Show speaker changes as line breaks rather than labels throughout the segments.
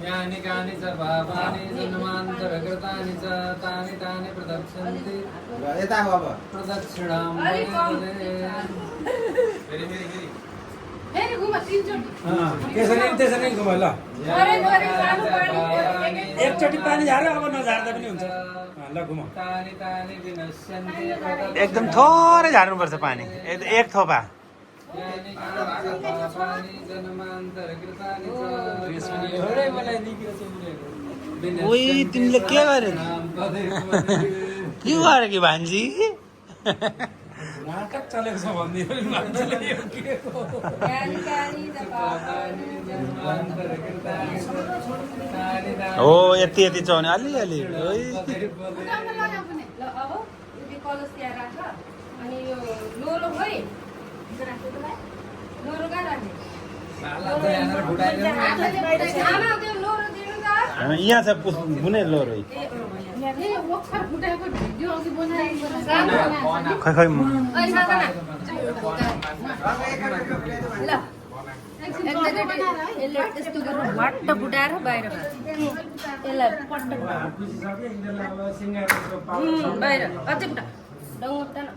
यानि कानि च पापानि जन्मान्तरकृतानि च तानि तानि प्रदक्षन्ति
यता हो अब
प्रदक्षिणां
फेरि घुम तीनचोटि
त्यसरी घुमाइ ल एकचोटि पानी झार्यो अब नझार्दा पनि हुन्छ ल घुमाउ
तानि तानि विनश्यन्ति
एकदम थोरै झार्नुपर्छ पानी एक थोपा
यानि कानि च पापानि जन्मान्तरकृतानि च
थोरै मलाई निक्रेछ उनीहरू
ओइ तिमीले के गर्यो के गर्यो कि भान्जी
नाटक चलेको छ भनिदियो नि मान्छेले यो के को
हो यति यति चौने अलिअलि
उठाउन लगाऊ पनि ल अब यो कलश त्यहाँ राख अनि यो लोरो खोइ लोरो कहाँ राख्ने आमा त्यो लोरो दिनु त
यहाँ छ बुने लोरो
ए ओखर फुटाएको भिडियो अघि बनाएको
खै खै
ओइ साधना ल यसले यस्तो गरेर वाट्ट फुटाएर बाहिर यसलाई पट्ट बाहिर अझै फुटा डङ्गो फुटा न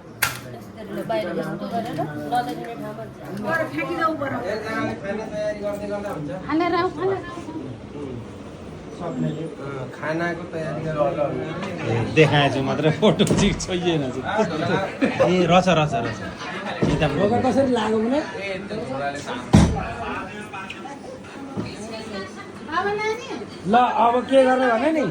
यस्तोले बाहिर यस्तो गरेर नदेखिने ठाउँमा फ्याँकिदेऊ पर्यो हालेर आऊ
खानाको तयारी गरेर
देखाएछु मात्र फोटो चाहिँ छैन ए रहेछ रहेछ रहेछ
ढोका कसरी लाग्यो भने
अब नानी
ल अब के गर्ने भने नि